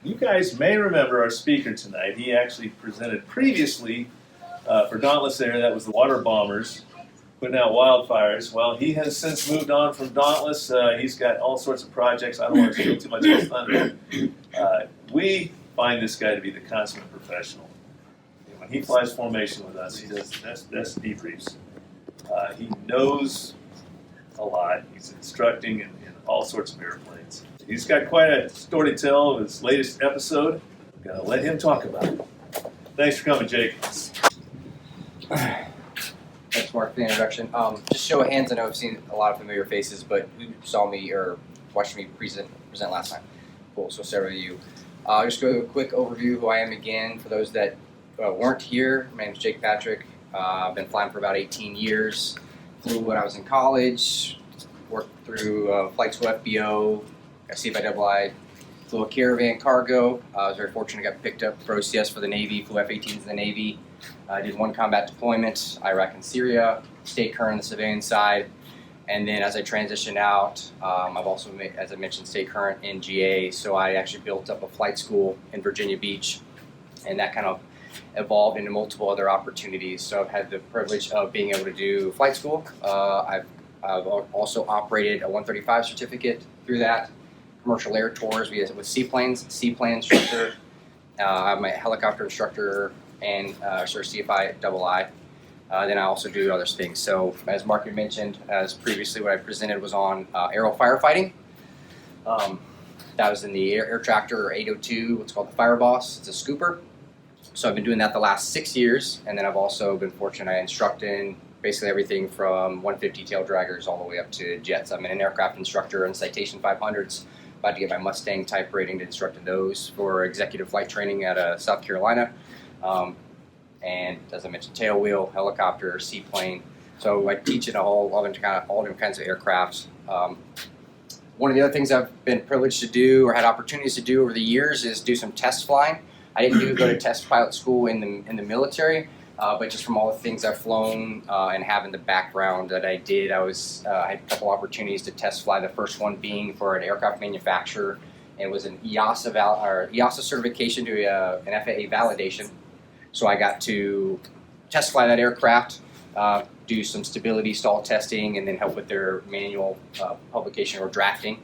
You guys may remember our speaker tonight. He actually presented previously for Dauntless Air. That was the water bombers putting out wildfires. Well, he has since moved on from Dauntless. He's got all sorts of projects. I don't want to steal too much of his thunder. We find this guy to be the consummate professional. And when he flies formation with us, he does that's debriefs. He knows a lot. He's instructing in all sorts of airplanes. He's got quite a story to tell of his latest episode. I'm going to let him talk about it. Thanks for coming, Jake. Thanks, Mark, for the introduction. Just show of hands, I know I've seen a lot of familiar faces, but who saw me or watched me present last time? Cool, so several of you. Just go to a quick overview who I am again. For those that weren't here, my name is Jake Patrick. I've been flying for about 18 years. Flew when I was in college, worked through flight school FBO, got CFI, flew a caravan cargo. I was very fortunate, got picked up for OCS for the Navy, flew F-18s in the Navy. I did one combat deployment, Iraq and Syria, stayed current on the civilian side. And then as I transitioned out, I've also, as I mentioned, stayed current in GA. So I actually built up a flight school in Virginia Beach, and that kind of evolved into multiple other opportunities. So I've had the privilege of being able to do flight school. I've also operated a 135 certificate through that. Commercial air tours with seaplane instructor. I'm a helicopter instructor and CFI II. Then I also do other things. So as Mark had mentioned, as previously what I presented was on aero firefighting. That was in the air tractor or 802, what's called the Fire Boss. It's a scooper. So I've been doing that the last 6 years, and then I've also been fortunate. I instruct in basically everything from 150 tail draggers all the way up to jets. I'm an aircraft instructor in Citation 500s. About to get my Mustang type rating to instruct in those for executive flight training at South Carolina. And as I mentioned, tailwheel, helicopter, seaplane. So I teach in all different kinds of aircrafts. One of the other things I've been privileged to do or had opportunities to do over the years is do some test flying. I didn't go to test pilot school in the military, but just from all the things I've flown and having the background that I did, I had a couple opportunities to test fly. The first one being for an aircraft manufacturer. It was an EASA certification to an FAA validation. So I got to test fly that aircraft, do some stability stall testing, and then help with their manual publication or drafting.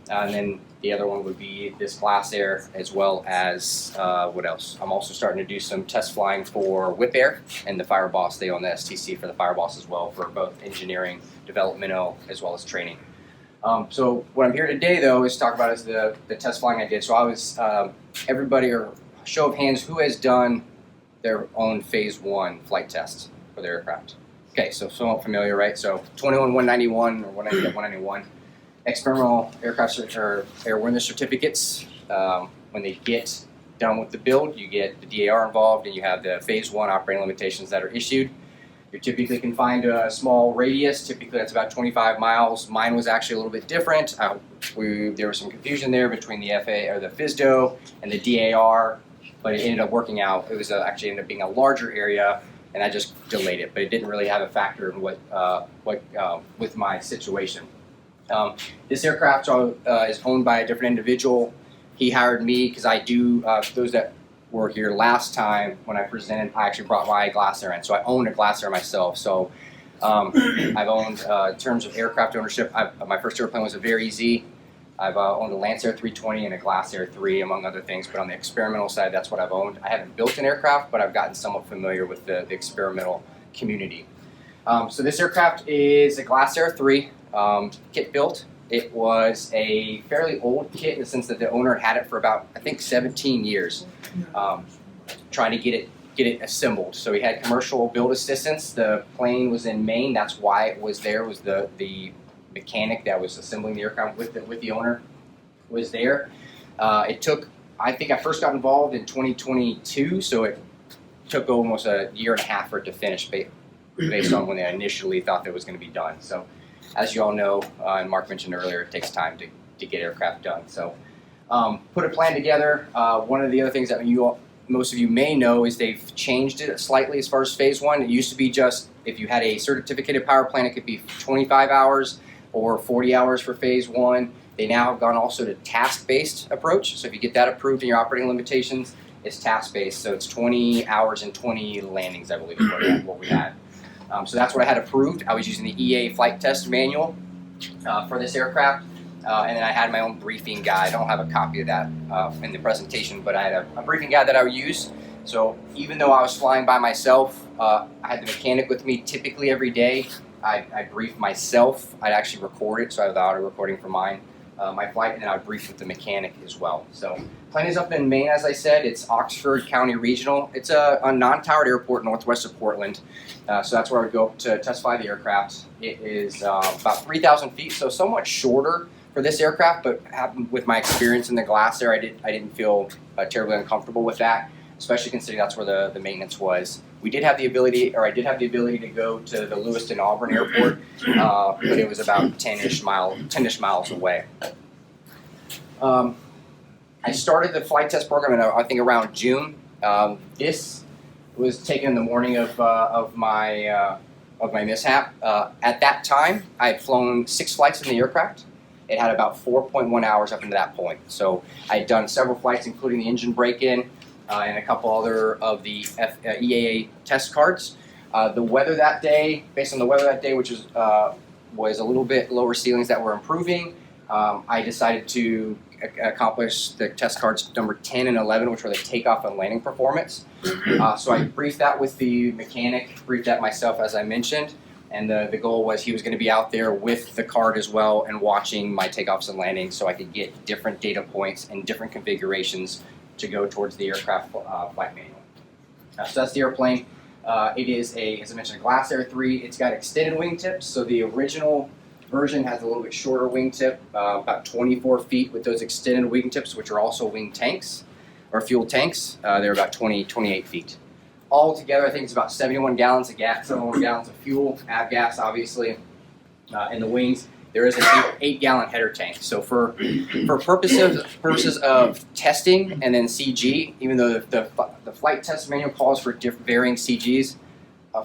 And then the other one would be this Glass Air, as well as what else? I'm also starting to do some test flying for Whip Air and the Fire Boss. They own the STC for the Fire Boss as well, for both engineering, developmental, as well as training. So what I'm here today, though, is talk about is the test flying I did. So I was, everybody, or show of hands, who has done their own Phase 1 flight test for their aircraft? Okay, so somewhat familiar, right? So 21191 or 191. Experimental aircraft or airworthiness certificates. When they get done with the build, you get the DAR involved, and you have the Phase 1 operating limitations that are issued. You're typically confined to a small radius. Typically, that's about 25 miles. Mine was actually a little bit different. There was some confusion there between the FAA or the FSDO and the DAR, but it ended up working out. It was actually ended up being a larger area, and I just delayed it. But it didn't really have a factor in with my situation. This aircraft is owned by a different individual. He hired me because I do, those that were here last time when I presented, I actually brought my Glass Air in. So I own a Glass Air myself. So I've owned, in terms of aircraft ownership, my first airplane was a Very Z. I've owned a Lancer 320 and a Glass Air 3, among other things. But on the experimental side, that's what I've owned. I haven't built an aircraft, but I've gotten somewhat familiar with the experimental community. So this aircraft is a Glass Air 3. Kit built. It was a fairly old kit in the sense that the owner had it for about, I think, 17 years, trying to get it assembled. So he had commercial build assistance. The plane was in Maine. That's why it was there. Was the mechanic that was assembling the aircraft with the owner was there. It took, I think I first got involved in 2022, so it took almost a year and a half for it to finish based on when they initially thought that was going to be done. So as you all know, and Mark mentioned earlier, it takes time to get aircraft done. So put a plan together. One of the other things that most of you may know is they've changed it slightly as far as Phase 1. It used to be just, if you had a certificated power plant, it could be 25 hours or 40 hours for Phase 1. They now have gone also to task-based approach. So if you get that approved in your operating limitations, it's task-based. So it's 20 hours and 20 landings, I believe, is what we had. So that's what I had approved. I was using the EAA flight test manual for this aircraft. And then I had my own briefing guide. I don't have a copy of that in the presentation, but I had a briefing guide that I would use. So even though I was flying by myself, I had the mechanic with me typically every day. I briefed myself. I'd actually record it, so I have the audio recording for my flight, and then I would brief with the mechanic as well. So plane is up in Maine, as I said. It's Oxford County Regional. It's a non-towered airport northwest of Portland. So that's where I would go to test fly the aircraft. It is about 3,000 feet, so somewhat shorter for this aircraft, but with my experience in the glass there, I didn't feel terribly uncomfortable with that, especially considering that's where the maintenance was. I did have the ability to go to the Lewiston Auburn Airport, but it was about 10-ish miles away. I started the flight test program in I think around June. This was taken in the morning of my mishap. At that time, I had flown 6 flights in the aircraft. It had about 4.1 hours up into that point. So I had done several flights, including the engine break-in and a couple other of the EAA test cards. The weather that day, based on the weather that day, which was a little bit lower ceilings that were improving, I decided to accomplish the test cards number 10 and 11, which were the takeoff and landing performance. So I briefed that with the mechanic, briefed that myself, as I mentioned. And the goal was he was going to be out there with the card as well and watching my takeoffs and landings so I could get different data points and different configurations to go towards the aircraft flight manual. So that's the airplane. It is, as I mentioned, a Glass Air 3. It's got extended wingtips. So the original version has a little bit shorter wingtip, about 24 feet with those extended wingtips, which are also wing tanks or fuel tanks. They're about 28 feet. All together, I think it's about 71 gallons of gas, 71 gallons of fuel, avgas, obviously, in the wings. There is an 8-gallon header tank. So for purposes of testing and then CG, even though the flight test manual calls for varying CGs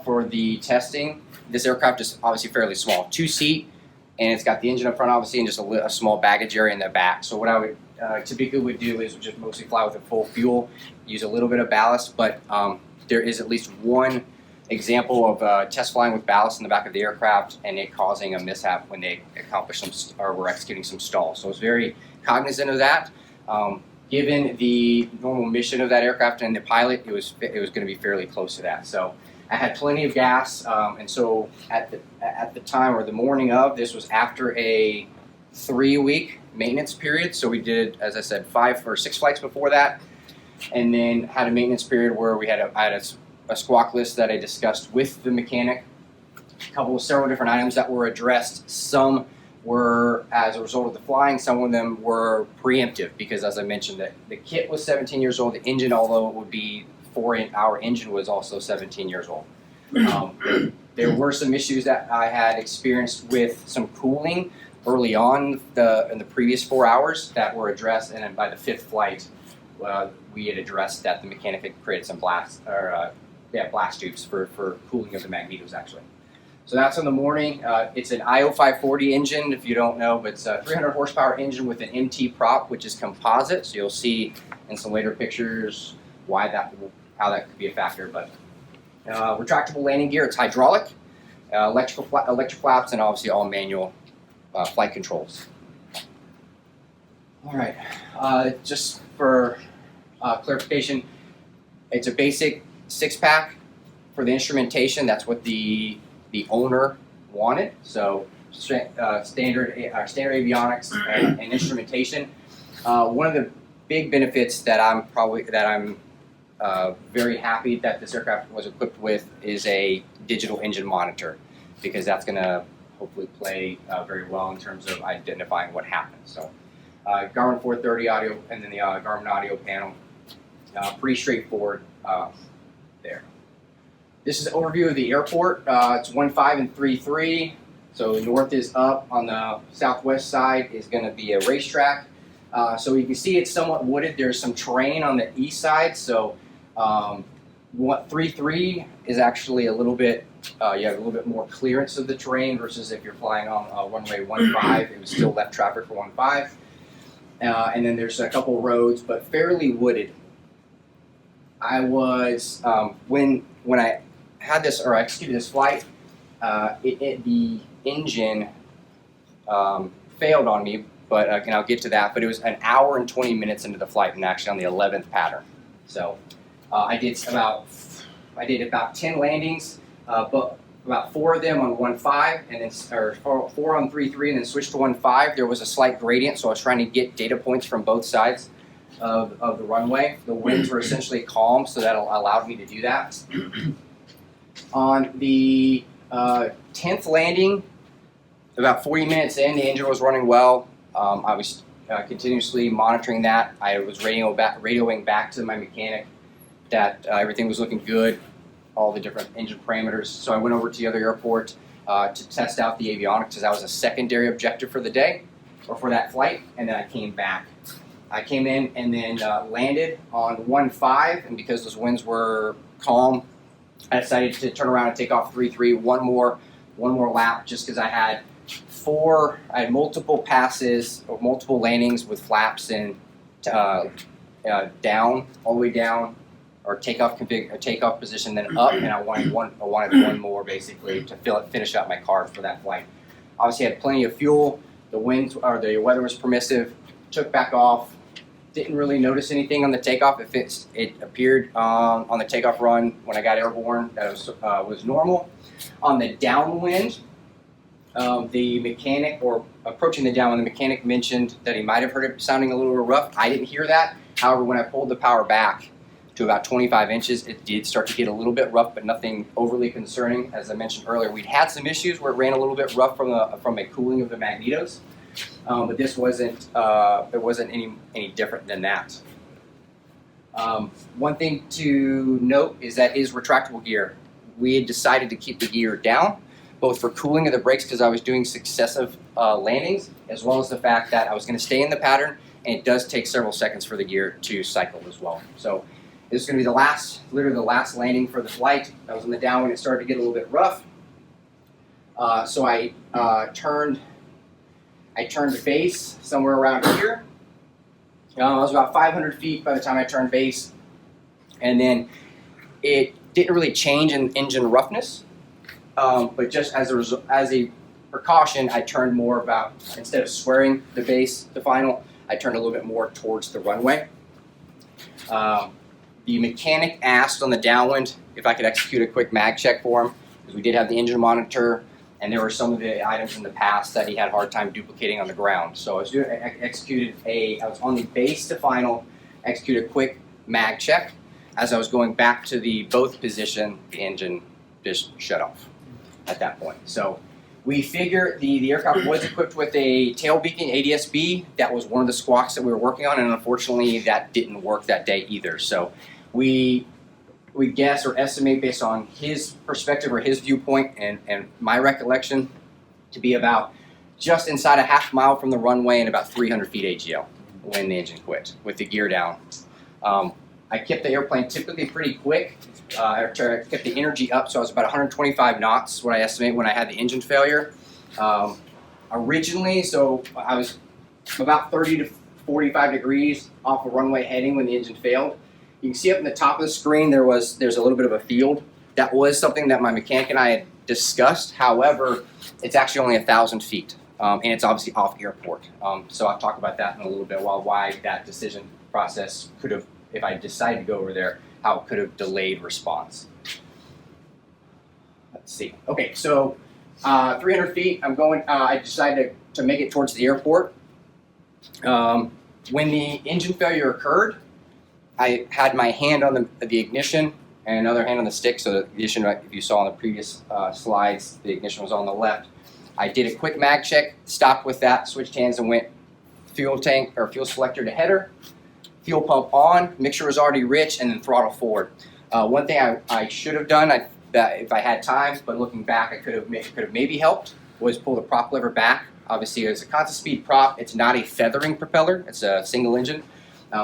for the testing, this aircraft is obviously fairly small, 2-seat, and it's got the engine up front, obviously, and just a small baggage area in the back. So what I would typically do is just mostly fly with a full fuel, use a little bit of ballast, but there is at least one example of test flying with ballast in the back of the aircraft and it causing a mishap when they were executing some stalls. So I was very cognizant of that. Given the normal mission of that aircraft and the pilot, it was going to be fairly close to that. So I had plenty of gas, and so at the time or the morning of, this was after a 3-week maintenance period. So we did, as I said, 5 or 6 flights before that. And then had a maintenance period where I had a squawk list that I discussed with the mechanic, several different items that were addressed. Some were as a result of the flying, some of them were preemptive because, as I mentioned, the kit was 17 years old. The engine, although it would be our engine, was also 17 years old. There were some issues that I had experienced with some cooling early on in the previous 4 hours that were addressed, and then by the 5th flight, we had addressed that the mechanic had created some blast tubes for cooling of the magnetos, actually. So that's in the morning. It's an IO 540 engine, if you don't know, but it's a 300 horsepower engine with an MT prop, which is composite. So you'll see in some later pictures how that could be a factor. But retractable landing gear, it's hydraulic, electric flaps, and obviously all manual flight controls. All right, just for clarification, it's a basic 6-pack for the instrumentation. That's what the owner wanted. So standard avionics and instrumentation. One of the big benefits that I'm very happy that this aircraft was equipped with is a digital engine monitor, because that's going to hopefully play very well in terms of identifying what happened. So Garmin 430 audio and then the Garmin audio panel. Pretty straightforward there. This is an overview of the airport. It's 1.5 and 3.3. So north is up. On the southwest side is going to be a racetrack. So you can see it's somewhat wooded. There's some terrain on the east side. So 3.3 is actually a little bit, you have a little bit more clearance of the terrain versus if you're flying on runway 15, it was still left traffic for 15. And then there's a couple roads, but fairly wooded. I was, when I had this, or I executed this flight, the engine failed on me, but and I'll get to that, but it was an hour and 20 minutes into the flight and actually on the 11th pattern. So I did about 10 landings, but about 4 of them on 15, and then or 4 on 3.3, and then switched to 15. There was a slight gradient, so I was trying to get data points from both sides of the runway. The winds were essentially calm, so that allowed me to do that. On the 10th landing, about 40 minutes in, the engine was running well. I was continuously monitoring that. I was radioing back to my mechanic that everything was looking good, all the different engine parameters. So I went over to the other airport to test out the avionics, because that was a secondary objective for the day, or for that flight, and then I came back. I came in and then landed on 15, and because those winds were calm, I decided to turn around and take off 3.3, one more lap, just because I had multiple passes or multiple landings with flaps in down, all the way down, or takeoff position, then up, and I wanted one more basically to finish out my card for that flight. Obviously, I had plenty of fuel. The weather was permissive. Took back off. Didn't really notice anything on the takeoff. It appeared on the takeoff run when I got airborne that it was normal. On the downwind, the mechanic, or approaching the downwind, the mechanic mentioned that he might have heard it sounding a little rough. I didn't hear that. However, when I pulled the power back to about 25 inches, it did start to get a little bit rough, but nothing overly concerning. As I mentioned earlier, we'd had some issues where it ran a little bit rough from a cooling of the magnetos, but this wasn't any different than that. One thing to note is that his retractable gear, we had decided to keep the gear down, both for cooling of the brakes because I was doing successive landings, as well as the fact that I was going to stay in the pattern, and it does take several seconds for the gear to cycle as well. So this is going to be literally the last landing for the flight. I was on the downwind, it started to get a little bit rough. So I turned base somewhere around here. I was about 500 feet by the time I turned base, and then it didn't really change in engine roughness, but just as a precaution, I turned more instead of squaring the base to final, I turned a little bit more towards the runway. The mechanic asked on the downwind if I could execute a quick mag check for him, because we did have the engine monitor, and there were some of the items in the past that he had a hard time duplicating on the ground. So I was on the base to final, executed a quick mag check. As I was going back to the both position, the engine just shut off at that point. So we figure the aircraft was equipped with a tail beacon ADS-B. That was one of the squawks that we were working on, and unfortunately that didn't work that day either. So we guess or estimate based on his perspective or his viewpoint and my recollection to be about just inside a half mile from the runway and about 300 feet AGL when the engine quit with the gear down. I kept the airplane typically pretty quick. I kept the energy up, so I was about 125 knots, what I estimate when I had the engine failure. Originally, so I was about 30 to 45 degrees off a runway heading when the engine failed. You can see up in the top of the screen there's a little bit of a field. That was something that my mechanic and I had discussed. However, it's actually only 1,000 feet, and it's obviously off airport. So I'll talk about that in a little bit, why that decision process could have, if I decided to go over there, how it could have delayed response. Let's see. Okay, so 300 feet, I decided to make it towards the airport. When the engine failure occurred, I had my hand on the ignition and another hand on the stick, so the ignition, if you saw on the previous slides, the ignition was on the left. I did a quick mag check, stopped with that, switched hands and went fuel tank or fuel selector to header, fuel pump on, mixture was already rich, and then throttle forward. One thing I should have done, that if I had time, but looking back, I could have maybe helped, was pull the prop lever back. Obviously, it's a constant speed prop. It's not a feathering propeller. It's a single engine.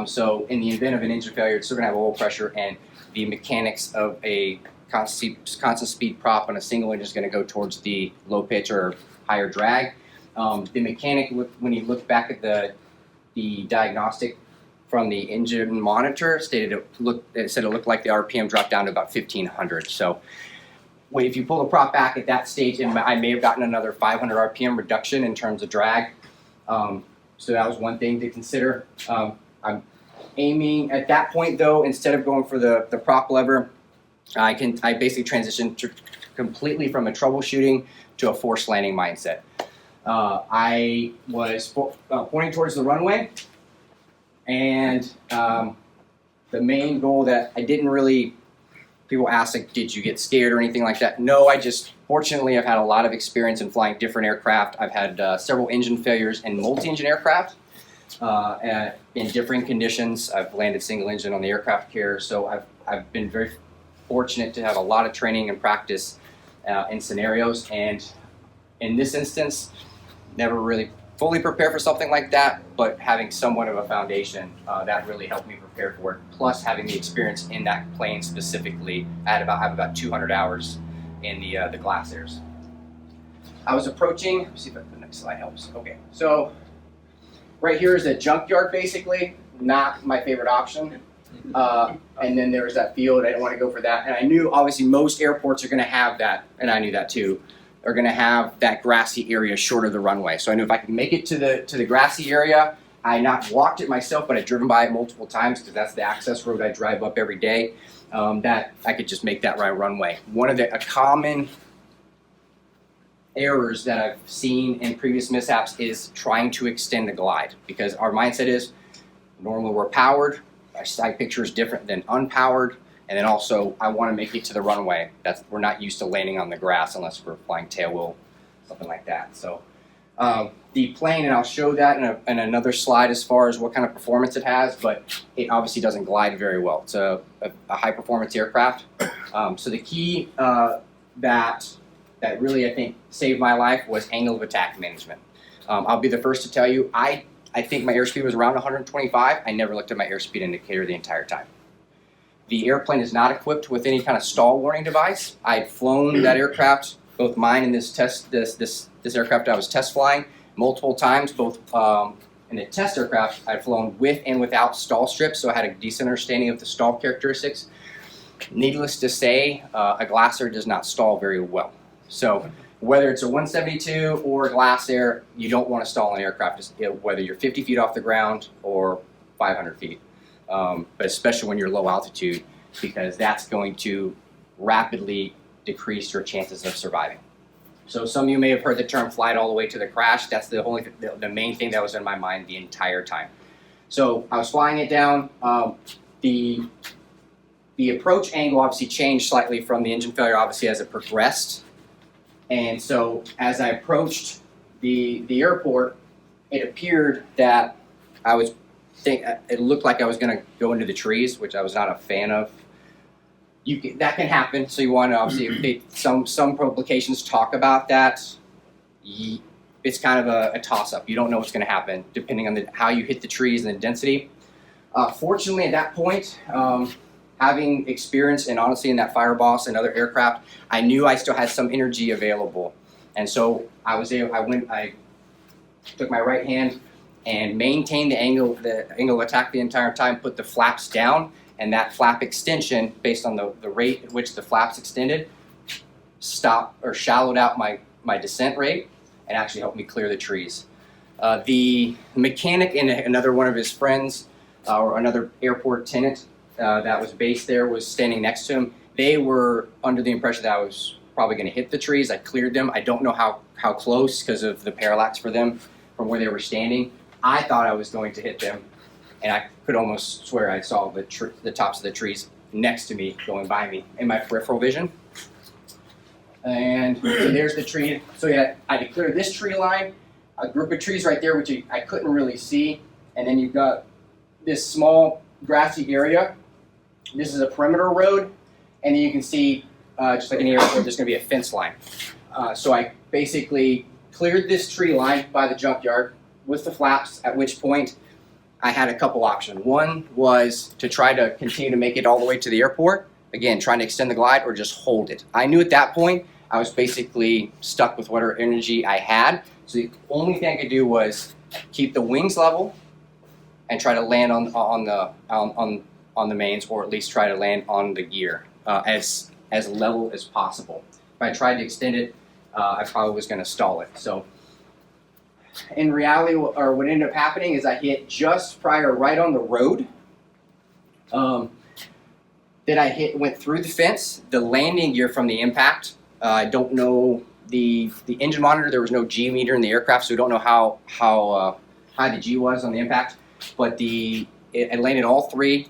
So in the event of an engine failure, it's still going to have oil pressure, and the mechanics of a constant speed prop on a single engine is going to go towards the low pitch or higher drag. The mechanic, when he looked back at the diagnostic from the engine monitor, stated it said it looked like the RPM dropped down to about 1,500. So if you pull the prop back at that stage, I may have gotten another 500 RPM reduction in terms of drag. So that was one thing to consider. I'm aiming at that point though, instead of going for the prop lever, I basically transitioned completely from a troubleshooting to a forced landing mindset. I was pointing towards the runway, and the main goal that I didn't really, people ask, like, did you get scared or anything like that? No, fortunately, I've had a lot of experience in flying different aircraft. I've had several engine failures in multi-engine aircraft in different conditions. I've landed single engine on the aircraft carrier, so I've been very fortunate to have a lot of training and practice in scenarios, and in this instance, never really fully prepared for something like that, but having somewhat of a foundation, that really helped me prepare for it. Plus having the experience in that plane specifically, I have about 200 hours in the glass airs. I was approaching, let's see if the next slide helps. Okay, so right here is a junkyard basically, not my favorite option. And then there was that field, I didn't want to go for that. And I knew obviously most airports are gonna have that, and I knew that too, are going to have that grassy area short of the runway. So I knew if I could make it to the grassy area, I not walked it myself, but I'd driven by it multiple times because that's the access road I drive up every day, that I could just make that right runway. One of the common errors that I've seen in previous mishaps is trying to extend a glide, because our mindset is normally we're powered, our side picture is different than unpowered. And then also, I want to make it to the runway. We're not used to landing on the grass unless we're flying tailwheel, something like that. So the plane, and I'll show that in another slide as far as what kind of performance it has, but it obviously doesn't glide very well. It's a high performance aircraft. So the key that really I think saved my life was angle of attack management. I'll be the first to tell you, I think my airspeed was around 125. I never looked at my airspeed indicator the entire time. The airplane is not equipped with any kind of stall warning device. I had flown that aircraft, both mine and this aircraft I was test flying multiple times, both in the test aircraft I'd flown with and without stall strips, so I had a decent understanding of the stall characteristics. Needless to say, a glass air does not stall very well. So whether it's a 172 or a glass air, you don't want to stall an aircraft, whether you're 50 feet off the ground or 500 feet. But especially when you're low altitude, because that's going to rapidly decrease your chances of surviving. So some of you may have heard the term flight all the way to the crash. That's the main thing that was in my mind the entire time. So I was flying it down. The approach angle obviously changed slightly from the engine failure, obviously, as it progressed. And so as I approached the airport, it appeared that it looked like I was going to go into the trees, which I was not a fan of. That can happen, so you want to obviously, some publications talk about that. It's kind of a toss-up. You don't know what's going to happen depending on how you hit the trees and the density. Fortunately, at that point, having experience and honestly in that Fireboss and other aircraft, I knew I still had some energy available, and so I took my right hand and maintain the angle of attack the entire time, put the flaps down, and that flap extension, based on the rate at which the flaps extended, stopped or shallowed out my descent rate and actually helped me clear the trees. The mechanic and another one of his friends, or another airport tenant that was based there, was standing next to him. They were under the impression that I was probably going to hit the trees. I cleared them. I don't know how close because of the parallax for them from where they were standing. I thought I was going to hit them, and I could almost swear I saw the tops of the trees next to me going by me in my peripheral vision. And so there's the tree. So yeah, I had to clear this tree line, a group of trees right there, which I couldn't really see. And then you've got this small grassy area. This is a perimeter road. And then you can see, just like any airport, there's going to be a fence line. So I basically cleared this tree line by the junkyard with the flaps, at which point I had a couple options. One was to try to continue to make it all the way to the airport, again, trying to extend the glide, or just hold it. I knew at that point I was basically stuck with whatever energy I had, so the only thing I could do was keep the wings level and try to land on the mains, or at least try to land on the gear as level as possible. If I tried to extend it, I probably was going to stall it. So in reality, or what ended up happening is I hit just prior, right on the road. Then I went through the fence. The landing gear from the impact, I don't know the engine monitor. There was no G meter in the aircraft, so we don't know how high the G was on the impact. But it landed all three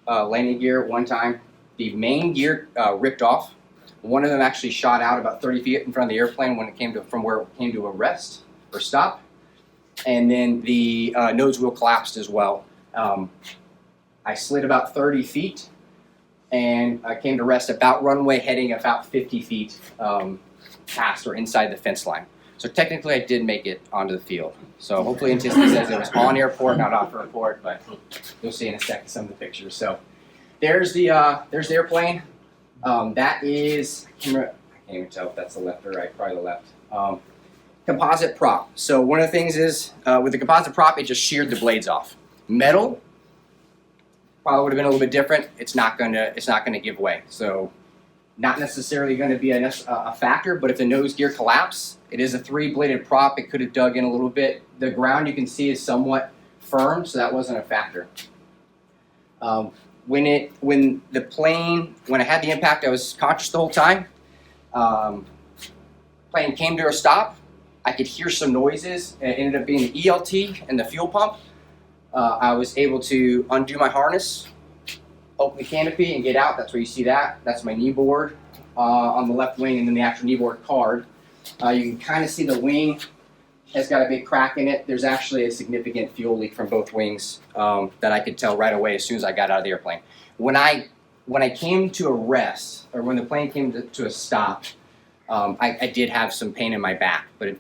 landing gear at one time. The main gear ripped off. One of them actually shot out about 30 feet in front of the airplane when it came to from where it came to a rest or stop. And then the nose wheel collapsed as well. I slid about 30 feet, and I came to rest about runway, heading about 50 feet past or inside the fence line. So technically, I did make it onto the field. So hopefully, Anticipate says it was on airport, not off airport, but you'll see in a second some of the pictures. So there's the airplane. That is, I can't even tell if that's the left or right, probably the left. Composite prop. So one of the things is with the composite prop, it just sheared the blades off. Metal probably would have been a little bit different. It's not gonna give way. So not necessarily going to be a factor, but if the nose gear collapse, it is a 3-bladed prop. It could have dug in a little bit. The ground you can see is somewhat firm, so that wasn't a factor. When I had the impact, I was conscious the whole time. Plane came to a stop. I could hear some noises. It ended up being the ELT and the fuel pump. I was able to undo my harness, open the canopy, and get out. That's where you see that. That's my knee board on the left wing, and then the actual knee board card. You can kind of see the wing has got a big crack in it. There's actually a significant fuel leak from both wings that I could tell right away as soon as I got out of the airplane. When I came to a rest, or when the plane came to a stop, I did have some pain in my back, but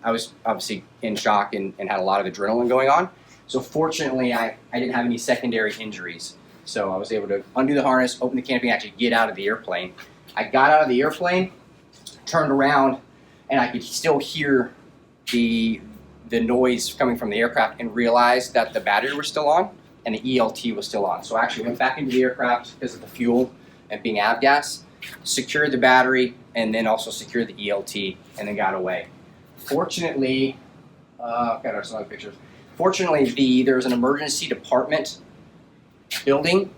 I was obviously in shock and had a lot of adrenaline going on. So fortunately, I didn't have any secondary injuries. So I was able to undo the harness, open the canopy, and actually get out of the airplane. I got out of the airplane, turned around, and I could still hear the noise coming from the aircraft, and realized that the battery was still on and the ELT was still on. So I actually went back into the aircraft because of the fuel and being avgas, secured the battery, and then also secured the ELT, and then got away. Fortunately, got some other pictures. Fortunately, there was an emergency department building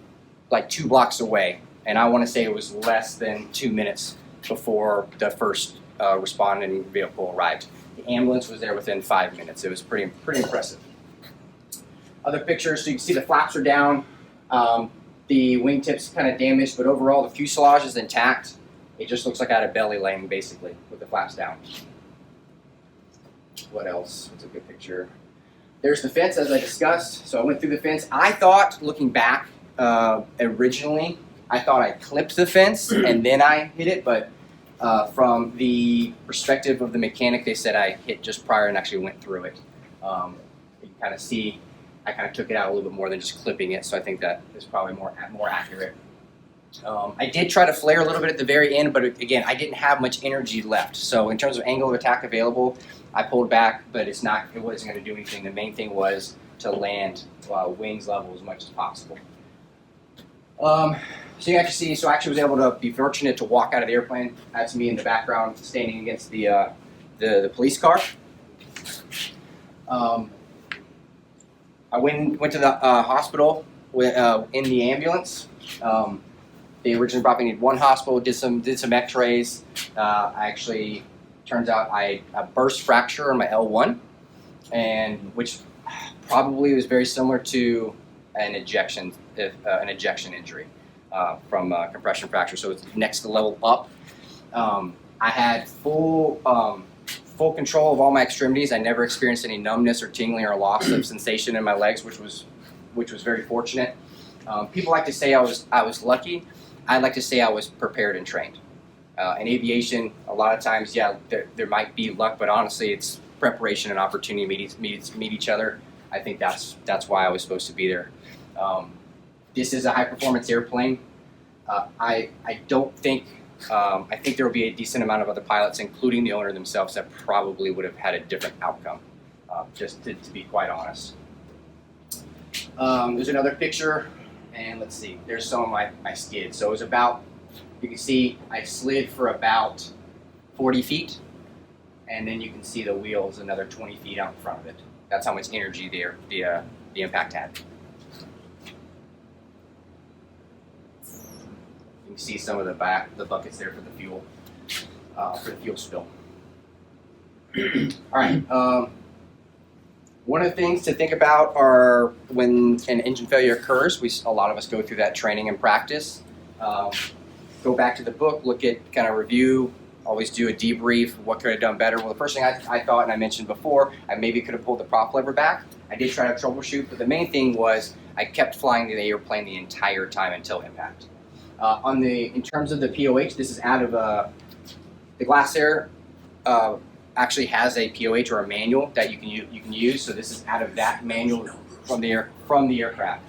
like 2 blocks away, and I want to say it was less than 2 minutes before the first responding vehicle arrived. The ambulance was there within 5 minutes. It was pretty impressive. Other pictures, so you can see the flaps are down, the wingtips kind of damaged, but overall the fuselage is intact. It just looks like I had a belly landing basically with the flaps down. What else? What's a good picture? There's the fence, as I discussed. So I went through the fence. I thought, looking back, originally, I thought I clipped the fence and then I hit it, but from the perspective of the mechanic, they said I hit just prior and actually went through it. You can kind of see, I kind of took it out a little bit more than just clipping it, so I think that is probably more accurate. I did try to flare a little bit at the very end, but again, I didn't have much energy left. So in terms of angle of attack available, I pulled back, but it wasn't going to do anything. The main thing was to land wings level as much as possible. So you actually see, so I actually was able to be fortunate to walk out of the airplane. That's me in the background standing against the police car. I went to the hospital in the ambulance. They originally brought me to one hospital, did some X-rays. Turns out I had a burst fracture on my L1, and which probably was very similar to an ejection injury from compression fracture. So it's next level up. I had full control of all my extremities. I never experienced any numbness or tingling or loss of sensation in my legs, which was very fortunate. People like to say I was lucky. I like to say I was prepared and trained. In aviation, a lot of times, yeah, there might be luck, but honestly, it's preparation and opportunity meet each other. I think that's why I was supposed to be there. This is a high-performance airplane. I don't think, I think there will be a decent amount of other pilots, including the owner themselves, that probably would have had a different outcome, just to be quite honest. There's another picture, and let's see, there's some of my skid. So it was about, you can see I slid for about 40 feet, and then you can see the wheels another 20 feet out in front of it. That's how much energy the impact had. You can see some of the buckets there for the fuel spill. All right. One of the things to think about are when an engine failure occurs. A lot of us go through that training and practice. Go back to the book, look at, kind of review, always do a debrief. What could I have done better? Well, the first thing I thought, and I mentioned before, I maybe could have pulled the prop lever back. I did try to troubleshoot, but the main thing was I kept flying the airplane the entire time until impact. In terms of the POH, this is out of the Glasair actually has a POH or a manual that you can use. So this is out of that manual from the aircraft.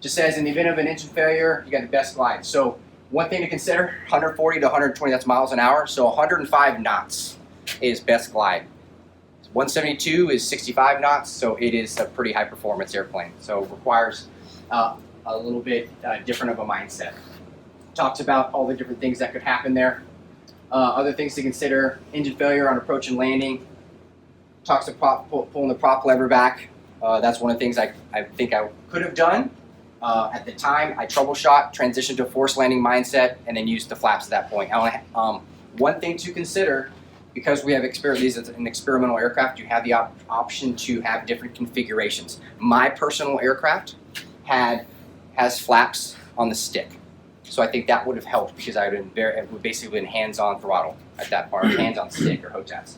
Just says in the event of an engine failure, you got the best glide. So one thing to consider: 140 to 120, that's miles an hour. So 105 knots is best glide. 172 is 65 knots, so it is a pretty high performance airplane. So it requires a little bit different of a mindset. Talks about all the different things that could happen there. Other things to consider: engine failure on approach and landing. Talks about pulling the prop lever back. That's one of the things I think I could have done. At the time, I troubleshot, transitioned to a forced landing mindset, and then used the flaps at that point. One thing to consider, because we have these as an experimental aircraft, you have the option to have different configurations. My personal aircraft has flaps on the stick. So I think that would have helped, because I would basically been hands-on throttle at that part, hands-on stick or HOTAS.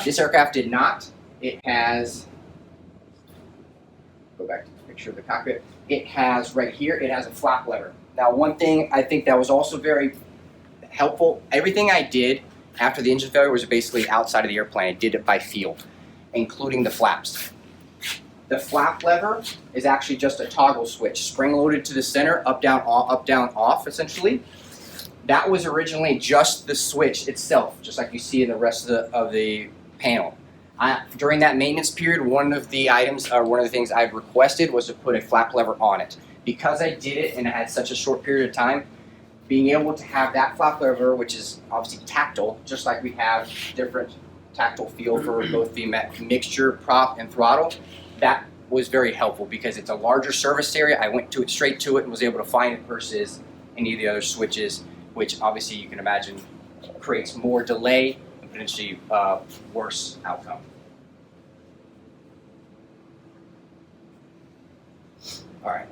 This aircraft did not. It has, go back to the picture of the cockpit. It has right here, it has a flap lever. Now, one thing I think that was also very helpful, everything I did after the engine failure was basically outside of the airplane. I did it by feel, including the flaps. The flap lever is actually just a toggle switch, spring-loaded to the center, up, down, off, essentially. That was originally just the switch itself, just like you see in the rest of the panel. During that maintenance period, one of the things I requested was to put a flap lever on it. Because I did it and I had such a short period of time, being able to have that flap lever, which is obviously tactile, just like we have different tactile feel for both the mixture, prop, and throttle, that was very helpful because it's a larger service area. I went straight to it and was able to find it versus any of the other switches, which obviously you can imagine creates more delay and potentially worse outcome. All right.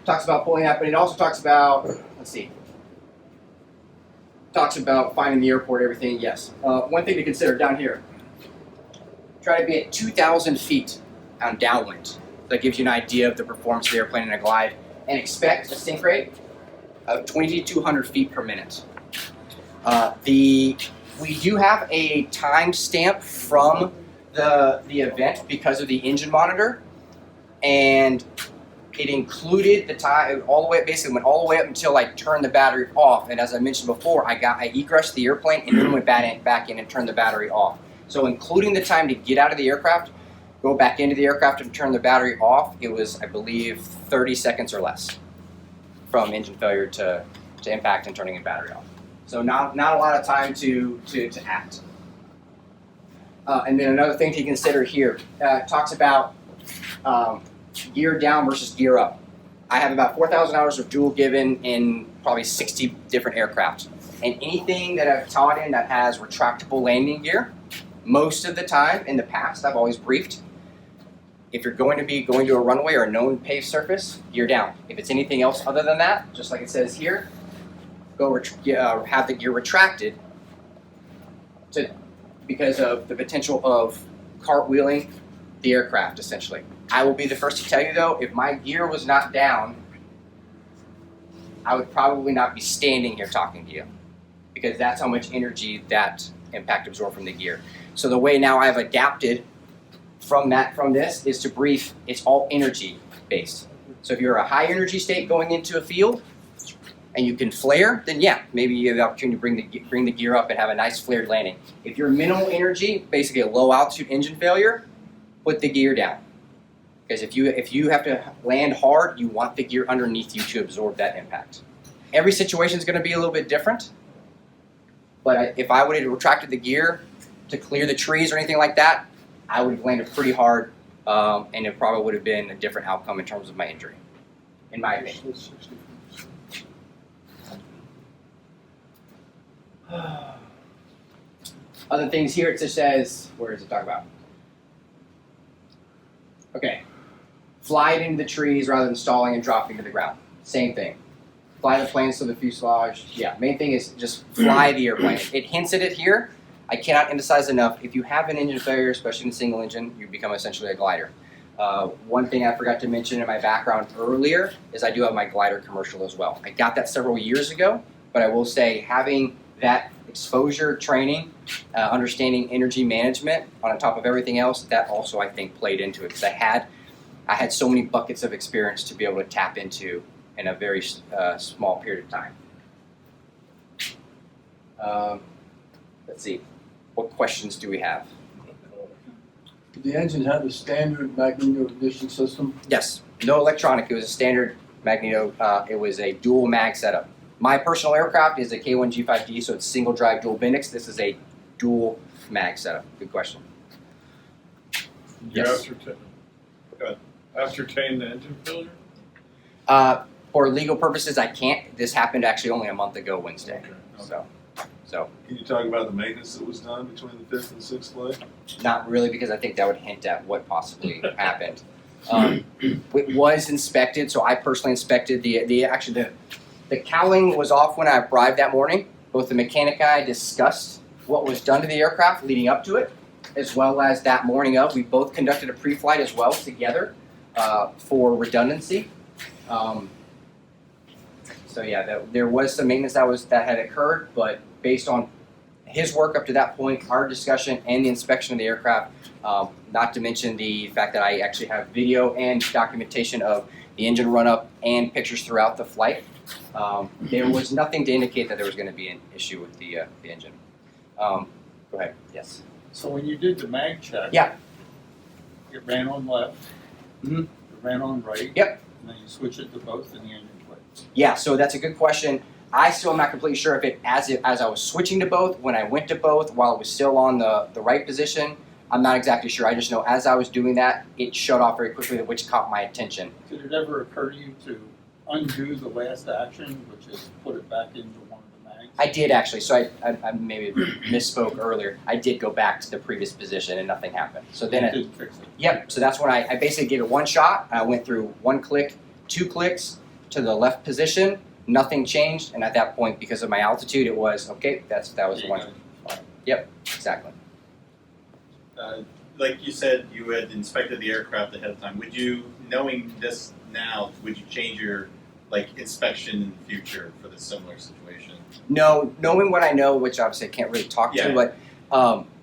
Talks about pulling out, but it also talks about, talks about finding the airport, everything, yes. One thing to consider down here, try to be at 2,000 feet on downwind. That gives you an idea of the performance of the airplane in a glide, and expect a sink rate of 2,200 feet per minute. We do have a time stamp from the event because of the engine monitor, and it included the time basically went all the way up until I turned the battery off. And as I mentioned before, I egressed the airplane and then went back in and turned the battery off. So including the time to get out of the aircraft, go back into the aircraft and turn the battery off, it was, I believe, 30 seconds or less from engine failure to impact and turning the battery off. So not a lot of time to act. And then another thing to consider here, talks about gear down versus gear up. I have about 4,000 hours of dual given in probably 60 different aircraft. And anything that I've taught in that has retractable landing gear, most of the time in the past, I've always briefed, if you're going to be going to a runway or a known paved surface, gear down. If it's anything else other than that, just like it says here, have the gear retracted because of the potential of cartwheeling the aircraft, essentially. I will be the first to tell you, though, if my gear was not down, I would probably not be standing here talking to you, because that's how much energy that impact absorbed from the gear. So the way now I've adapted from this is to brief, it's all energy based. So if you're a high energy state going into a field and you can flare, then yeah, maybe you have the opportunity to bring the gear up and have a nice flared landing. If you're minimal energy, basically a low altitude engine failure, put the gear down. Because if you have to land hard, you want the gear underneath you to absorb that impact. Every situation is going to be a little bit different, but if I would have retracted the gear to clear the trees or anything like that, I would have landed pretty hard, and it probably would have been a different outcome in terms of my injury, in my opinion. Other things here, it just says, where does it talk about? Okay, fly it into the trees rather than stalling and dropping to the ground. Same thing. Fly the planes to the fuselage. Yeah, main thing is just fly the airplane. It hints at it here. I cannot emphasize enough, if you have an engine failure, especially in a single engine, you become essentially a glider. One thing I forgot to mention in my background earlier is I do have my glider commercial as well. I got that several years ago, but I will say having that exposure training, understanding energy management on top of everything else, that also I think played into it because I had so many buckets of experience to be able to tap into in a very small period of time. Let's see, what questions do we have? Did the engine have a standard magneto ignition system? Yes, no electronic. It was a standard magneto. It was a dual mag setup. My personal aircraft is a K1G5D, so it's single drive dual Bendix. This is a dual mag setup. Good question. Yes. Ascertain the engine failure? For legal purposes, I can't. This happened actually only a month ago Wednesday. Okay. So Can you talk about the maintenance that was done between the 5th and 6th flight? not really, because I think that would hint at what possibly happened. It was inspected, so I personally inspected the cowling was off when I arrived that morning. Both the mechanic and I discussed what was done to the aircraft leading up to it, as well as that morning of. We both conducted a pre-flight as well together for redundancy. So yeah, there was some maintenance that had occurred, but based on his work up to that point, our discussion, and the inspection of the aircraft, not to mention the fact that I actually have video and documentation of the engine run-up and pictures throughout the flight, there was nothing to indicate that there was going to be an issue with the engine. Go ahead. Yes. So when you did the mag check, Yeah. it ran on left, Mhm. it ran on right, Yep. and then you switch it to both in the engine plate. Yeah, so that's a good question. I still am not completely sure if as I was switching to both, when I went to both, while it was still on the right position, I'm not exactly sure. I just know as I was doing that, it shut off very quickly, which caught my attention. Did it ever occur to you to undo the last action, which is put it back into one of the mags? I did actually, so I maybe misspoke earlier. I did go back to the previous position and nothing happened. So then You it, didn't fix it. yep, so that's when I basically gave it one shot. I went through one click, 2 clicks to the left position, nothing changed, and at that point, because of my altitude, it was, okay, that was Yeah, one. fine. Yep, exactly. Like you said, you had inspected the aircraft ahead of time. Would you, knowing this now, would you change your inspection in the future for this similar situation? No, knowing what I know, which obviously I can't really talk Yeah. to, but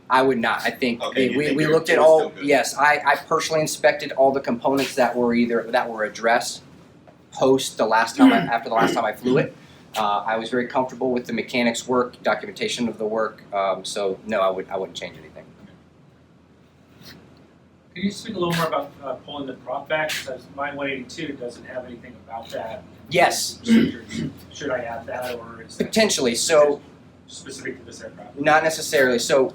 I would not. I think Okay, you we think looked at it was all. still good? Yes, I personally inspected all the components that were addressed post the last time after the last time I flew it. I was very comfortable with the mechanics work, documentation of the work. So no, I wouldn't change anything. Can you speak a little more about pulling the prop back? Because my 182 doesn't have anything about that. Yes, Should I add that, or is that potentially. So specific to this aircraft? not necessarily. So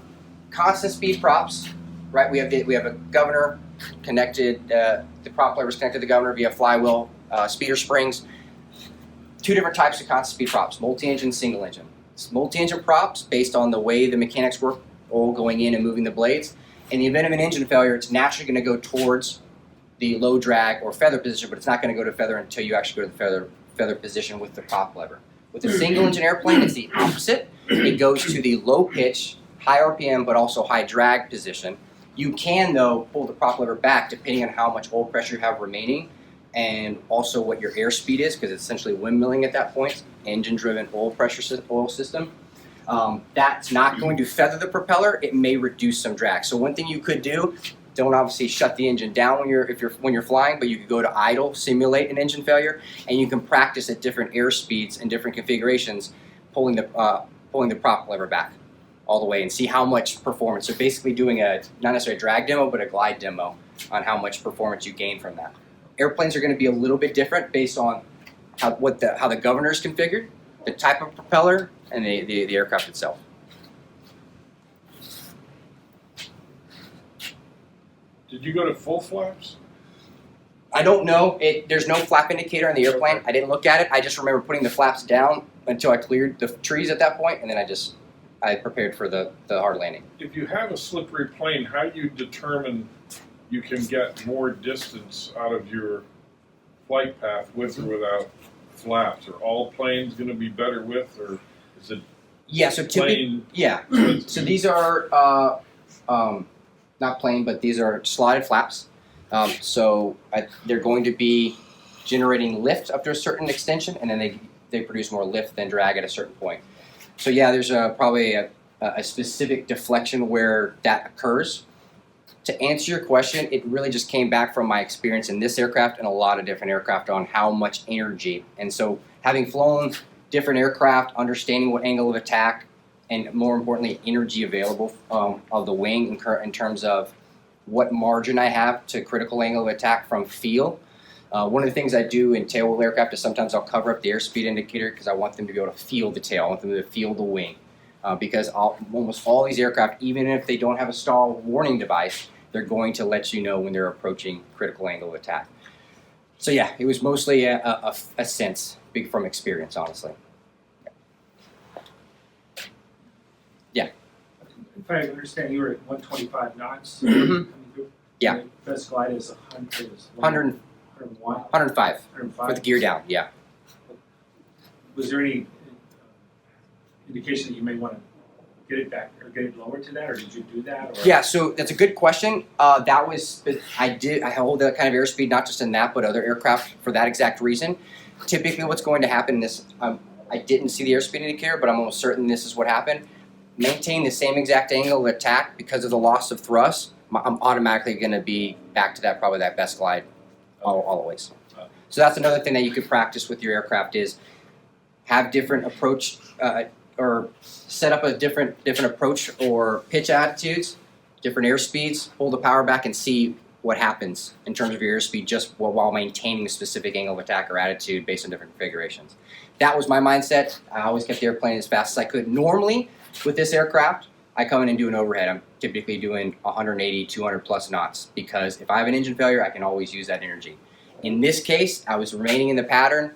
constant speed props, right? We have a governor connected. The prop lever is connected to the governor via flywheel, speeder springs. 2 different types of constant speed props: multi-engine, single engine. Multi-engine props, based on the way the mechanics work, all going in and moving the blades. In the event of an engine failure, it's naturally going to go towards the low drag or feather position, but it's not going to go to feather until you actually go to the feather position with the prop lever. With a single engine airplane, it's the opposite. It goes to the low pitch, high RPM, but also high drag position. You can, though, pull the prop lever back depending on how much oil pressure you have remaining and also what your airspeed is, because it's essentially windmilling at that point, engine-driven oil system. That's not going to feather the propeller. It may reduce some drag. So one thing you could do don't obviously shut the engine down when you're flying, but you could go to idle, simulate an engine failure, and you can practice at different air speeds and different configurations, pulling the prop lever back all the way and see how much performance. So basically doing not necessarily a drag demo, but a glide demo on how much performance you gain from that. Airplanes are going to be a little bit different based on how the governor is configured, the type of propeller, and the aircraft itself. Did you go to full flaps? I don't know. There's no flap indicator on the airplane. I didn't look at it. I just remember putting the flaps down until I cleared the trees at that point, and then I prepared for the hard landing. If you have a slippery plane, how do you determine you can get more distance out of your flight path with or without flaps? Are all planes going to be better with, or is it Yeah, so typically, plain? so these are not plain, but these are slotted flaps. They're going to be generating lift up to a certain extension, and then they produce more lift than drag at a certain point. So yeah, there's probably a specific deflection where that occurs. To answer your question, it really just came back from my experience in this aircraft and a lot of different aircraft on how much energy. And so having flown different aircraft, understanding what angle of attack, and more importantly, energy available of the wing in terms of what margin I have to critical angle of attack from feel. One of the things I do in tailwheel aircraft is sometimes I'll cover up the airspeed indicator because I want them to be able to feel the tail. I want them to feel the wing. Because almost all these aircraft, even if they don't have a stall warning device, they're going to let you know when they're approaching critical angle of attack. So yeah, it was mostly a sense, big from experience, honestly. Yeah. If I understand, you were at 125 knots. Mhm. coming through. Yeah. And the best glide is 100, 101, 105 105. with gear down, yeah. Was there any indication that you may want to get it back or get it lower to that, or did you do that? Or? Yeah, so that's a good question. I hold that kind of airspeed, not just in that, but other aircraft for that exact reason. Typically what's going to happen is, I didn't see the airspeed indicator, but I'm almost certain this is what happened. Maintain the same exact angle of attack because of the loss of thrust. I'm automatically going to be back to probably that best glide always. So that's another thing that you could practice with your aircraft is have different approach or set up a different approach or pitch attitudes, different airspeeds, hold the power back and see what happens in terms of your airspeed just while maintaining a specific angle of attack or attitude based on different configurations. That was my mindset. I always kept the airplane as fast as I could. Normally, with this aircraft, I come in and do an overhead. I'm typically doing 180, 200 plus knots because if I have an engine failure, I can always use that energy. In this case, I was remaining in the pattern.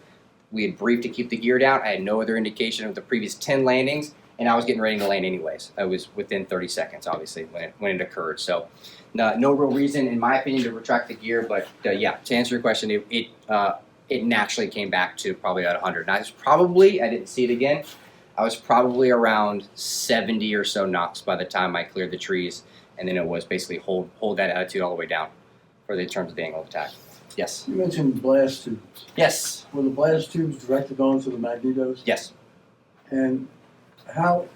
We had briefed to keep the gear down. I had no other indication of the previous 10 landings, and I was getting ready to land anyways. I was within 30 seconds, obviously, when it occurred. So no real reason, in my opinion, to retract the gear, but yeah, to answer your question, it naturally came back to probably at 100. And I didn't see it again, I was probably around 70 or so knots by the time I cleared the trees, and then it was basically hold that attitude all the way down for the terms of the angle of attack. Yes. You mentioned blast tubes. Yes. Were the blast tubes directed onto the magnetos? Yes. And how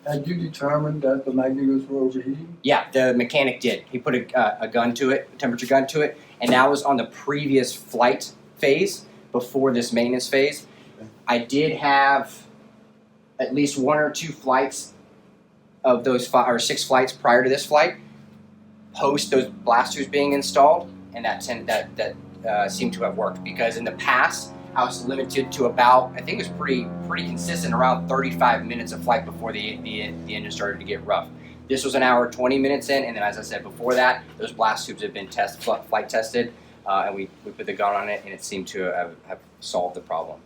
had you determined that the magnetos were overheating? Yeah, the mechanic did. He put a gun to it, a temperature gun to it, and that was on the previous flight phase before this maintenance phase. I did have at least 1 or 2 flights of those 5 or 6 flights prior to this flight, post those blast tubes being installed, and that seemed to have worked because in the past I was limited to about, I think it was pretty consistent, around 35 minutes of flight before the engine started to get rough. This was an hour 20 minutes in, and then as I said before that, those blast tubes had been flight tested, and we put the gun on it, and it seemed to have solved the problem.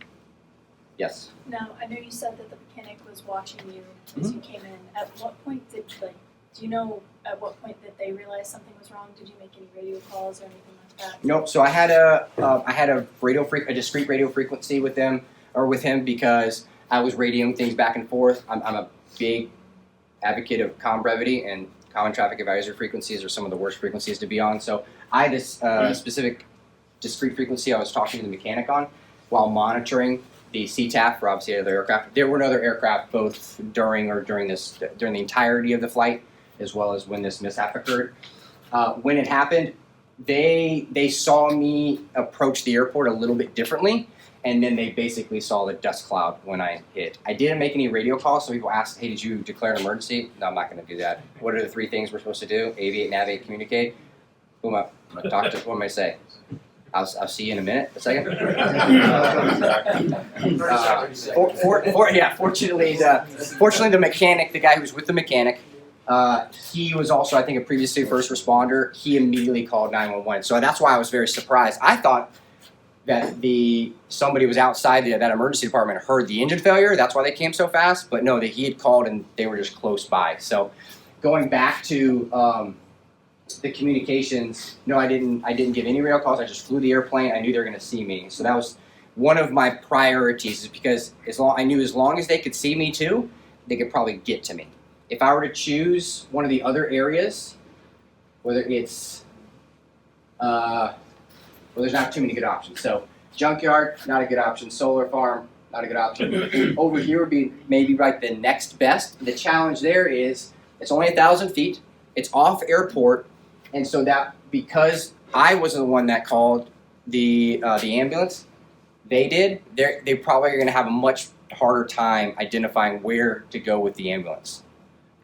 Yes. Now, I know you said that the mechanic was watching you as you came in. At what point do you know at what point that they realized something was wrong? Did you make any radio calls or anything like that? Nope. So I had a discrete radio frequency with him because I was radioing things back and forth. I'm a big advocate of comm brevity, and common traffic advisory frequencies are some of the worst frequencies to be on. So I had this specific discrete frequency I was talking to the mechanic on while monitoring the CTAF for obviously other aircraft. There were other aircraft both during the entirety of the flight as well as when this mishap occurred. When it happened, they saw me approach the airport a little bit differently, and then they basically saw the dust cloud when I hit. I didn't make any radio calls, so people asked, hey, did you declare an emergency? No, I'm not going to do that. What are the 3 things we're supposed to do? Aviate, navigate, communicate. Who am I talk to? What am I saying? I'll see you in a minute, a second. Fortunately, the mechanic, the guy who was with the mechanic, he was also, I think, a previously first responder. He immediately called 911. So that's why I was very surprised. I thought that somebody was outside that emergency department heard the engine failure. That's why they came so fast. But no, that he had called and they were just close by. So going back to the communications, no, I didn't give any radio calls. I just flew the airplane. I knew they were going to see me. So that was one of my priorities, is because I knew as long as they could see me too, they could probably get to me. If I were to choose one of the other areas, whether it's there's not too many good options. So junkyard, not a good option. Solar farm, not a good option. Over here would be maybe right the next best. The challenge there is it's only 1,000 feet. It's off airport, and so that because I wasn't the one that called the ambulance, they probably are going to have a much harder time identifying where to go with the ambulance.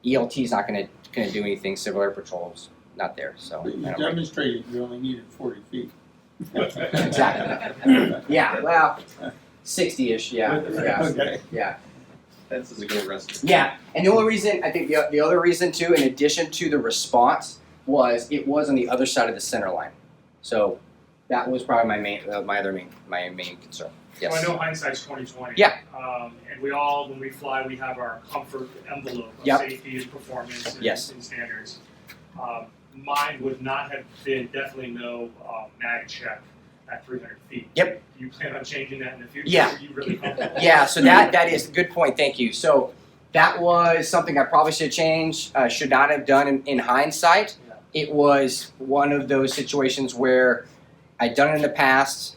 ELT is not going to do anything. Civil Air Patrol's not there. So But you demonstrated you only needed 40 feet. Exactly. Yeah. Well, 60-ish. Yeah. Okay. Yeah. This is a good rescue. Yeah. And the only reason, I think the other reason too, in addition to the response, was it was on the other side of the center line. So that was probably my main concern. Yes. So I know hindsight's 20/20. Yeah. And we all, when we fly, we have our comfort envelope of Yep. safety and performance and, Yes. and standards. Mine would not have been definitely no mag check at 300 feet. Yep. Do you plan on changing that in the future? Yeah. Are you really comfortable? Yeah, so that is a good point. Thank you. So that was something I probably should change, should not have done in hindsight. Yeah. It was one of those situations where I'd done it in the past,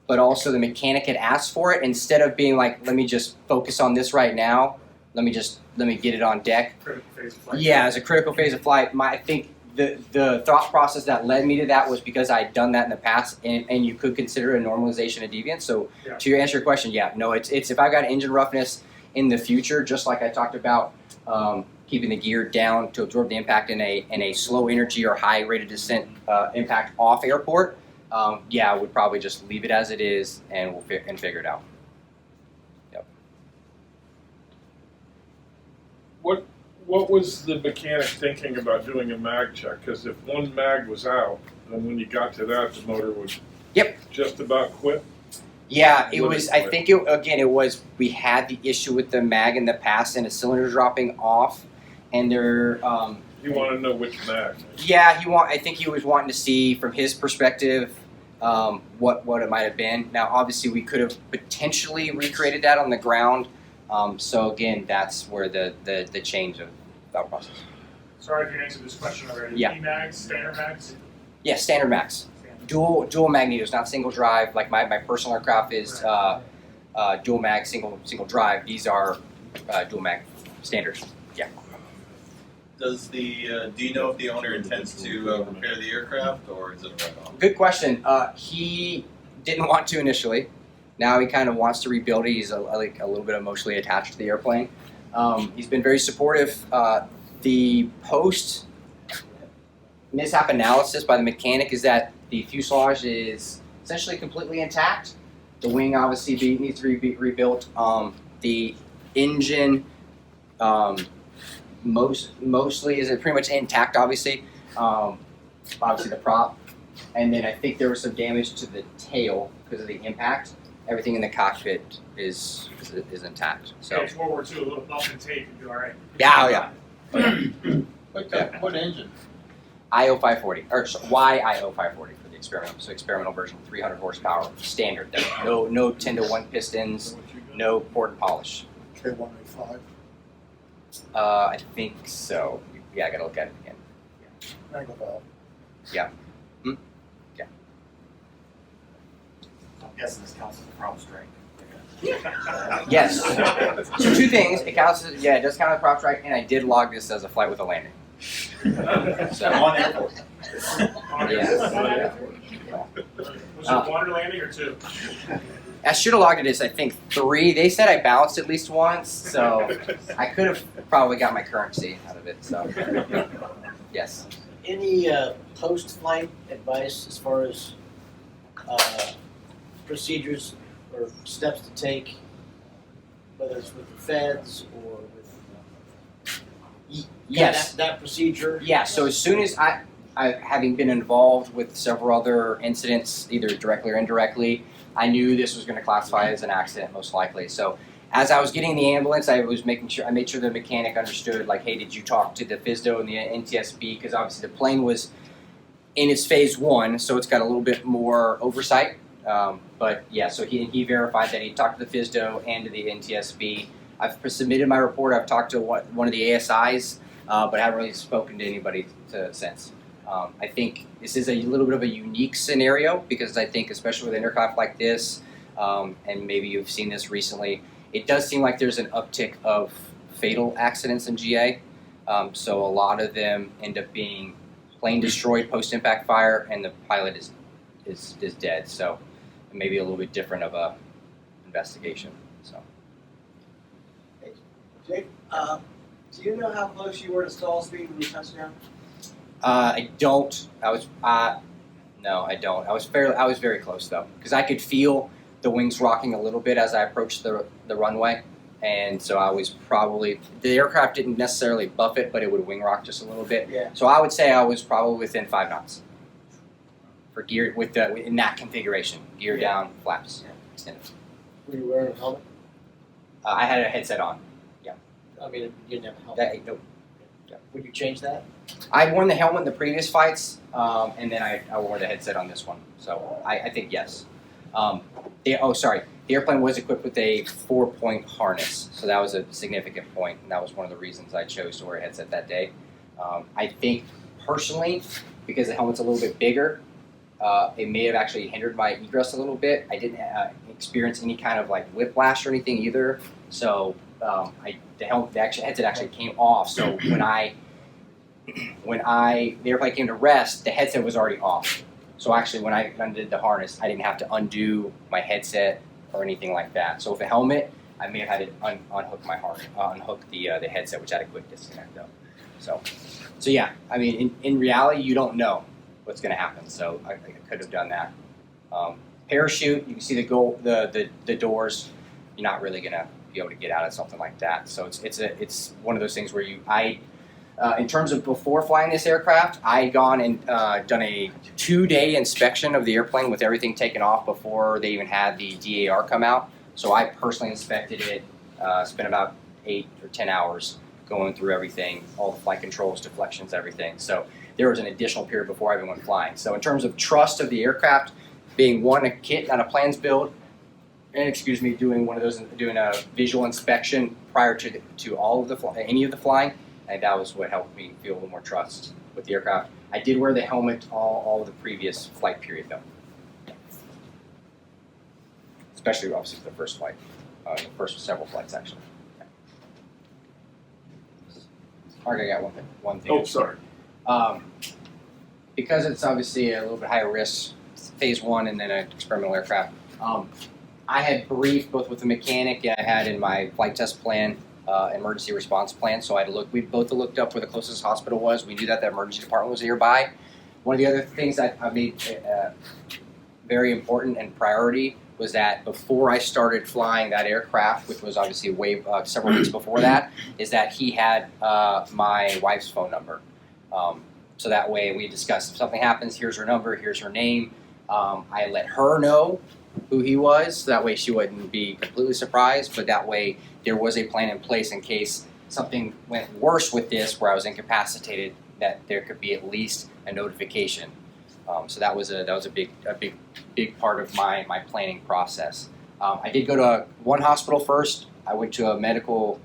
but also the mechanic had asked for it. Instead of being like, let me just focus on this right now, let me get it on deck. Critical phase of flight. Yeah, as a critical phase of flight, I think the thought process that led me to that was because I had done that in the past, and you could consider it a normalization of deviance. So Yeah. to answer your question, yeah, no, it's if I've got engine roughness in the future, just like I talked about, keeping the gear down to absorb the impact in a slow energy or high rate of descent impact off airport, yeah, I would probably just leave it as it is and we'll figure it out. Yep. What was the mechanic thinking about doing a mag check? Because if one mag was out, then when you got to that, the motor would just about quit. Yeah, it What was. is I it? think it was. We had the issue with the mag in the past and a cylinder dropping off, and there. You want to know which mag. Yeah, I think he was wanting to see from his perspective what it might have been. Now, obviously, we could have potentially recreated that on the ground. So again, that's where the change of thought process. Sorry if you answered this question already. Yeah. E-mags, standard mags? Yeah, standard mags. Standard. Dual magnetos, not single drive. Like my personal aircraft is dual mag, single drive. These are dual mag standards. Yeah. Does do you know if the owner intends to repair the aircraft, or is it a write-off? Good question. He didn't want to initially. Now he kind of wants to rebuild it. He's a little bit emotionally attached to the airplane. He's been very supportive. The post mishap analysis by the mechanic is that the fuselage is essentially completely intact. The wing obviously needs to be rebuilt. The engine mostly is pretty much intact, obviously. Obviously the prop. And then I think there was some damage to the tail because of the impact. Everything in the cockpit is intact. So Okay, it's World War II, a little bump and tape, you'd be all right. yeah. What engine? IO 540 or YIO 540 for the experimental. So experimental version, 300 horsepower, standard. No 10-to-1 pistons, no port and polish. K185. I think so. Yeah, I gotta look at it again. Angle valve. I'm guessing this counts as a prop strike. Yes. So two things. It counts as, it does count as a prop strike, and I did log this as a flight with a landing. So On airport. Yeah. Was it one landing or two? I should have logged it as I think 3. They said I bounced at least once, so I could have probably got my currency out of it. So yes. Any post-flight advice as far as procedures or steps to take, whether it's with the feds or with Yes. that procedure? Yeah, so as soon as I having been involved with several other incidents, either directly or indirectly, I knew this was going to classify as an accident most likely. So as I was getting the ambulance, I made sure the mechanic understood, like, hey, did you talk to the FSDO and the NTSB? Because obviously the plane was in its phase 1, so it's got a little bit more oversight. But yeah, so he verified that he talked to the FSDO and to the NTSB. I've submitted my report. I've talked to one of the ASIs, but I haven't really spoken to anybody since. I think this is a little bit of a unique scenario because I think, especially with an aircraft like this, and maybe you've seen this recently, it does seem like there's an uptick of fatal accidents in GA. So a lot of them end up being plane destroyed post-impact fire, and the pilot is dead. So maybe a little bit different of a investigation. So. Jake, do you know how close you were to stall speed when you touched down? I don't. No, I don't. I was very close though, because I could feel the wings rocking a little bit as I approached the runway, and so I was probably, the aircraft didn't necessarily buff it, but it would wing rock just a little bit. Yeah. So I would say I was probably within 5 knots for gear in that configuration, gear down, flaps. Yeah. Were you wearing a helmet? I had a headset on. I mean, you didn't have a helmet. Nope. Would you change that? I'd worn the helmet in the previous fights, and then I wore the headset on this one. So I think yes. The airplane was equipped with a 4-point harness, so that was a significant point, and that was one of the reasons I chose to wear a headset that day. I think personally, because the helmet's a little bit bigger, it may have actually hindered my egress a little bit. I didn't experience any kind of like whiplash or anything either, so the headset actually came off. So when the airplane came to rest, the headset was already off. So actually, when I undid the harness, I didn't have to undo my headset or anything like that. So with a helmet, I may have had to unhook my harness, unhook the headset, which had a quick disconnect though. So yeah, I mean, in reality, you don't know what's going to happen. So I could have done that. Parachute, you can see the doors. You're not really going to be able to get out of something like that. So it's one of those things where in terms of before flying this aircraft, I had gone and done a 2-day inspection of the airplane with everything taken off before they even had the DAR come out. So I personally inspected it, spent about 8 or 10 hours going through everything, all the flight controls, deflections, everything. So there was an additional period before I even went flying. So in terms of trust of the aircraft, being a kit, not a plans build, and doing a visual inspection prior to all of any of the flying, and that was what helped me feel a little more trust with the aircraft. I did wear the helmet all of the previous flight period though, especially obviously for the first flight, the first several flights actually. Mark, I got one thing. Oh, sorry. Because it's obviously a little bit higher risk, phase 1 and then an experimental aircraft. I had briefed both with the mechanic and I had in my flight test plan, emergency response plan. So we both looked up where the closest hospital was. We knew that the emergency department was nearby. One of the other things that I made very important and priority was that before I started flying that aircraft, which was obviously several weeks before that, is that he had my wife's phone number. So that way we discussed if something happens, here's her number, here's her name. I let her know who he was, so that way she wouldn't be completely surprised, but that way there was a plan in place in case something went worse with this where I was incapacitated, that there could be at least a notification. So that was a big part of my planning process. I did go to one hospital first. I went to a medical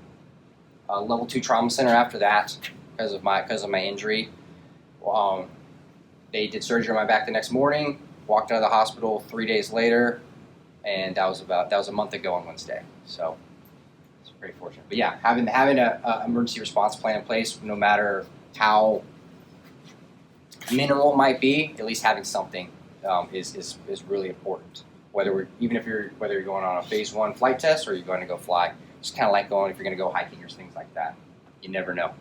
level 2 trauma center after that because of my injury. They did surgery on my back the next morning. Walked out of the hospital 3 days later, and that was a month ago on Wednesday. So it's pretty fortunate. But yeah, having a emergency response plan in place, no matter how minimal it might be, at least having something is really important. Whether you're going on a phase 1 flight test or you're going to go fly, just kind of like going if you're going to go hiking or things like that. You never know.